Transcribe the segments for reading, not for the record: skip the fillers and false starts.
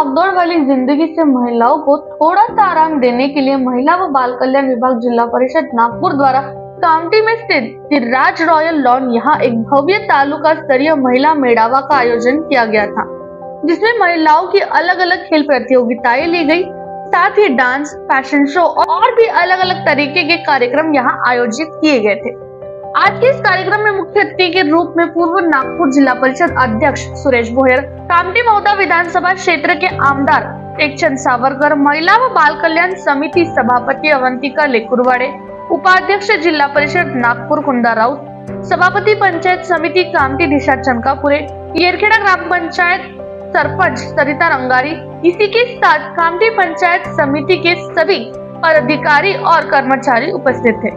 भागदौड़ वाली जिंदगी से महिलाओं को थोड़ा सा आराम देने के लिए महिला व बाल कल्याण विभाग जिला परिषद नागपुर द्वारा कामठी में स्थित राज रॉयल लॉन यहाँ एक भव्य तालुका स्तरीय महिला मेड़ावा का आयोजन किया गया था, जिसमें महिलाओं की अलग अलग खेल प्रतियोगिताएं ली गई। साथ ही डांस, फैशन शो और भी अलग अलग तरीके के कार्यक्रम यहाँ आयोजित किए गए थे। आज के इस कार्यक्रम में मुख्य अतिथि के रूप में पूर्व नागपुर जिला परिषद अध्यक्ष सुरेश भोयर, कामठी मौदा विधानसभा क्षेत्र के आमदार टेकचंद सावरकर, महिला व बाल कल्याण समिति सभापति अवंतिका लेकुरवाड़े, उपाध्यक्ष जिला परिषद नागपुर कुंदा राउत, सभापति पंचायत समिति कामठी दिशा चनकापुरे, येरखेड़ा ग्राम पंचायत सरपंच सरिता रंगारी, इसी के साथ कामठी पंचायत समिति के सभी पदाधिकारी और कर्मचारी उपस्थित थे।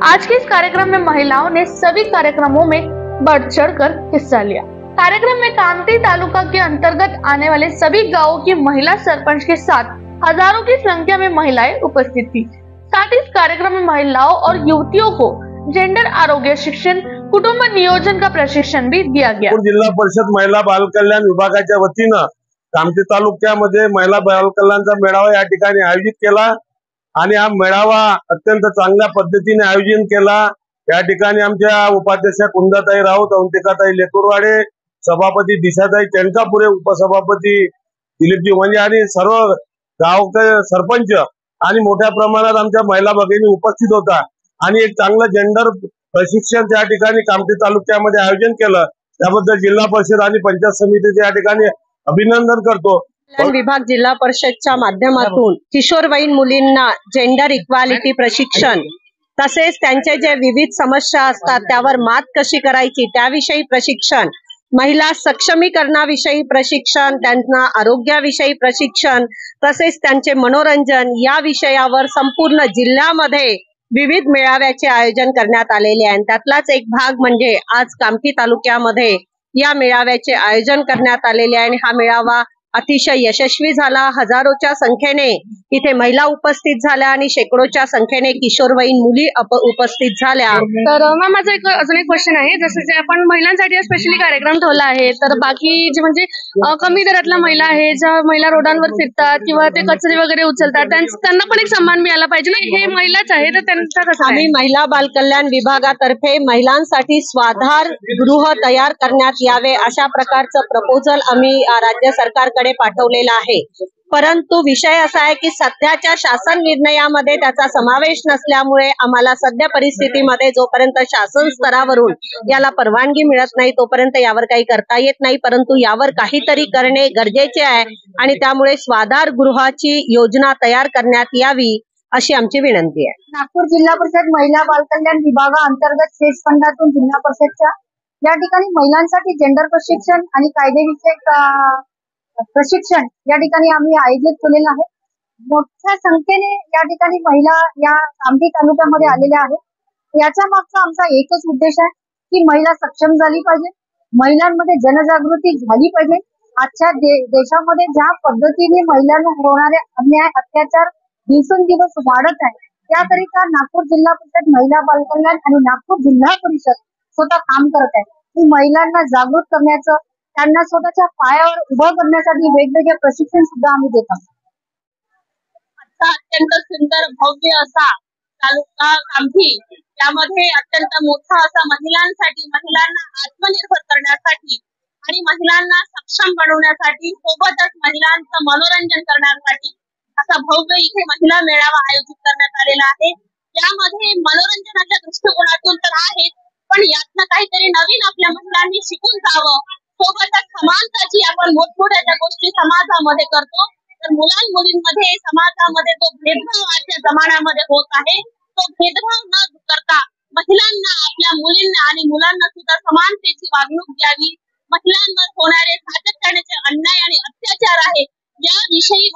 आज के इस कार्यक्रम में महिलाओं ने सभी कार्यक्रमों में बढ़ चढ़कर हिस्सा लिया। कार्यक्रम में कामठी तालुका के अंतर्गत आने वाले सभी गांवों की महिला सरपंच के साथ हजारों की संख्या में महिलाएं उपस्थित थी। साथ ही इस कार्यक्रम में महिलाओं और युवतियों को जेंडर आरोग्य शिक्षण, कुटुंब नियोजन का प्रशिक्षण भी दिया गया। जिल्हा परिषद महिला बाल कल्याण विभागाच्या वतीनं कामठी तालुक्यामध्ये महिला बाल कल्याणचा मेळावा या ठिकाणी आयोजित केला आणि हा मेळावा अत्यंत चांगल्या पद्धतीने आयोजन केला। या ठिकाणी आमच्या उपाध्यक्ष कुंदाताई राऊत, अवंतिकाताई लेकुरवाडे, सभापती दिशाताई चनकापुरे, उपसभापती दिलीपजी म्हणजे आणि सर्व गावचे सरपंच आणि मोठ्या प्रमाणात आमच्या महिला भगिनी उपस्थित होता आणि एक चांगलं जेंडर प्रशिक्षण त्या ठिकाणी कामठी तालुक्यामध्ये आयोजन केलं। त्याबद्दल जिल्हा परिषद आणि पंचायत समितीचे या ठिकाणी अभिनंदन करतो। विभाग जिल्हा परिषदच्या माध्यमातून किशोरवयीन मुलींना जेंडर इक्वालिटी प्रशिक्षण, तसेच त्यांचे जे विविध समस्या असतात त्यावर मात कशी करायची त्याविषयी प्रशिक्षण, महिला सक्षमीकरणाविषयी प्रशिक्षण, त्यांना आरोग्याविषयी प्रशिक्षण, तसेच त्यांचे मनोरंजन या विषयावर संपूर्ण जिल्ह्यामध्ये विविध मेळाव्याचे आयोजन करण्यात आलेले आहे। त्यातलाच एक भाग म्हणजे आज कामठी तालुक्यामध्ये या मेळाव्याचे आयोजन करण्यात आलेले आहे। हा मेळावा अतिशय यशस्वी झाला। हजारोच्या संख्येने इथे महिला उपस्थित झाल्या आणि शेकडोच्या संख्येने किशोरवयीन मुली उपस्थित झाल्या। तर मॅम, माझा अजून एक क्वेश्चन आहे, जसं जे आपण महिलांसाठी स्पेशली कार्यक्रम ठेवला आहे, तर बाकी जे म्हणजे कमी दरातल्या महिला आहे, ज्या महिला रोडांवर फिरतात किंवा ते कचरे वगैरे उचलतात, त्यांना पण एक सन्मान मिळाला पाहिजे ना। हे महिलाच आहे तर त्यांचा कसं? आम्ही महिला बाल कल्याण विभागातर्फे महिलांसाठी स्वाधार गृह तयार करण्यात यावे अशा प्रकारचं प्रपोजल आम्ही राज्य सरकारकडे पाठवलेला आहे। परंतु विषय असा आहे की सध्याच्या शासन निर्णयामध्ये त्याचा समावेश नसल्यामुळे आम्हाला सध्या परिस्थितीमध्ये जोपर्यंत शासन स्तरावरून याला परवानगी मिळत नाही तोपर्यंत यावर काही करता येत नाही। परंतु यावर काहीतरी करणे गरजेचे आहे आणि त्यामुळे स्वाधार गृहाची योजना तयार करण्यात यावी अशी आमची विनंती आहे। नागपूर जिल्हा परिषद महिला बाल कल्याण विभागाअंतर्गत सेस फंडातून जिल्हा परिषदच्या या ठिकाणी महिलांसाठी जेंडर प्रशिक्षण आणि कायदेविषयक प्रशिक्षण या ठिकाणी आम्ही आयोजित केलेलं आहे। मोठ्या संख्येने या ठिकाणी महिला या कामठी तालुक्यामध्ये आलेल्या आहेत। याच्या मागचा आमचा एकच उद्देश आहे की महिला सक्षम झाली पाहिजे, महिलांमध्ये जनजागृती झाली पाहिजे। आजच्या देशामध्ये ज्या पद्धतीने महिलांना होणारे अन्याय, अत्याचार दिवसेंदिवस वाढत आहे, त्याकरिता नागपूर जिल्हा परिषद महिला बाल कल्याण आणि नागपूर जिल्हा परिषद स्वतः काम करत आहे की महिलांना जागृत करण्याचं, त्यांना स्वतःच्या पायावर उभं करण्यासाठी वेगवेगळे प्रशिक्षण सुद्धा आम्ही देत आहोत। अत्यंत सुंदर भव्य असा तालुका कामठी, त्यामध्ये अत्यंत मोठा असा महिलांना आत्मनिर्भर करण्यासाठी आणि महिलांना सक्षम बनवण्यासाठी, सोबतच महिलांचं मनोरंजन करण्यासाठी असा भव्य इथे महिला मेळावा आयोजित करण्यात आलेला आहे। यामध्ये मनोरंजनाच्या दृष्टिकोनातून तर आहेत, पण यातनं काहीतरी नवीन आपल्या महिलांनी शिकून जावं। सोबतच समानताची आपण मोठमोठ्या गोष्टी समाजामध्ये करतो, तर मुलांमुलींमध्ये समाजामध्ये जो भेदभाव आजच्या जमान्यामध्ये होत आहे, तो भेदभाव न करता महिलांना, आपल्या मुलींना आणि मुलांना सुद्धा समानतेची वागणूक द्यावी। महिलांवर होणारे सातत्याने अन्याय आणि अत्याचार आहे याविषयी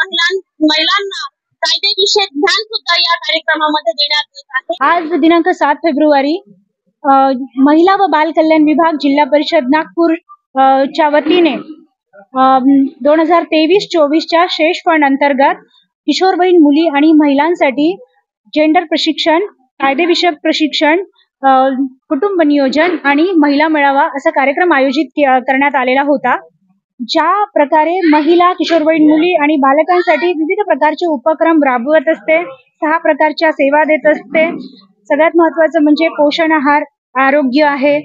महिलांना कायदेविषयक ज्ञान सुद्धा या कार्यक्रमामध्ये देण्यात येत आहे। आज दिनांक 7 फेब्रुवारी महिला व बाल कल्याण विभाग जिल्हा परिषद नागपूर च्या वतीने 2023-24च्या शेष फंड अंतर्गत किशोरवयीन मुली आणि महिलांसाठी जेंडर प्रशिक्षण, कायदेविषयक प्रशिक्षण, कुटुंब नियोजन आणि महिला मेळावा असा कार्यक्रम आयोजित करण्यात आलेला होता। ज्या प्रकारे महिला, किशोरवयीन मुली आणि बालकांसाठी विविध प्रकारचे उपक्रम राबवत असते, 6 प्रकारच्या सेवा देत असते. सगळ्यात महत्त्वाचं म्हणजे पोषण आहार, आरोग्य आहे,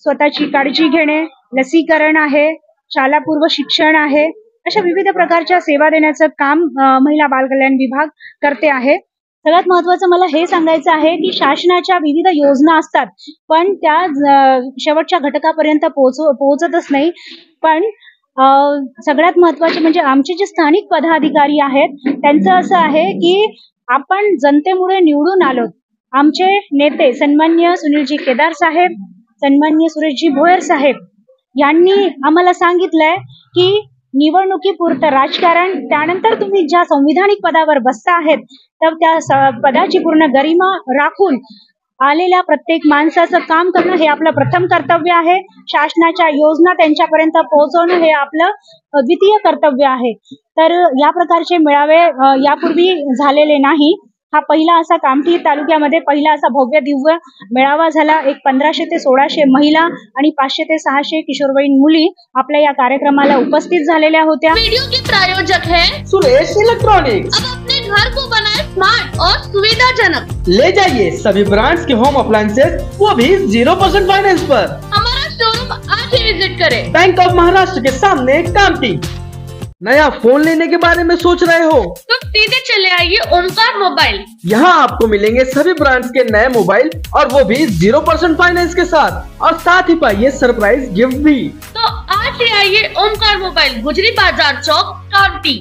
स्वतःची काळजी घेणे, लसीकरण आहे, शालापूर्व शिक्षण आहे, अशा विविध प्रकारच्या सेवा देण्याचं काम महिला बाल कल्याण विभाग करते आहे. सगळ्यात महत्त्वाचं मला हे सांगायचं आहे की शासनाच्या विविध योजना असतात, पण त्या शेवटच्या घटकापर्यंत पोहोचतच नाही. पण सगळ्यात महत्त्वाचे म्हणजे आमचे जे स्थानिक पदाधिकारी आहेत त्यांचं असं आहे की आपण जनतेमुळे निवडून आलो. आमचे नेते सन्माननीय सुनीलजी केदार साहेब, सन्माननीय सुरेशजी भोयर साहेब यांनी आम्हाला सांगितलंय की निवडणुकीपुरतं राजकारण, त्यानंतर तुम्ही ज्या संविधानिक पदावर बसता आहेत तर त्या पदाची पूर्ण गरिमा राखून आलेल्या प्रत्येक माणसाचं काम करणं हे आपलं प्रथम कर्तव्य आहे. शासनाच्या योजना त्यांच्यापर्यंत पोहोचवणं हे आपलं द्वितीय कर्तव्य आहे. तर या प्रकारचे मेळावे यापूर्वी झालेले नाही. हा पहिला असा कामठी तालुक्यामध्ये पहिला असा भव्य दिव्य मेळावा झाला. 1500 ते 1600 महिला आणि 500 ते 600 किशोरवयीन मुली आपल्या या कार्यक्रमाला उपस्थित झालेल्या होत्या. वीडियो के प्रायोजक है सुरेश इलेक्ट्रॉनिक्स। अब अपने घर को बनाए स्मार्ट और सुविधाजनक। ले जाइए सभी ब्रांड्स के होम अप्लायंसेस, वो भी 0% फाइनेंस पर। हमारा शोरूम आज ही विजिट करें। बैंक ऑफ महाराष्ट्र के सामने कामठी। नया फोन लेने के बारे में सोच रहे हो तो सीधे चले आइए ओमकार मोबाइल। यहाँ आपको मिलेंगे सभी ब्रांड्स के नए मोबाइल और वो भी 0% फाइनेंस के साथ, और साथ ही पाइए सरप्राइज गिफ्ट भी। तो आज ही आइए ओमकार मोबाइल, गुजरी बाजार चौक, कामठी।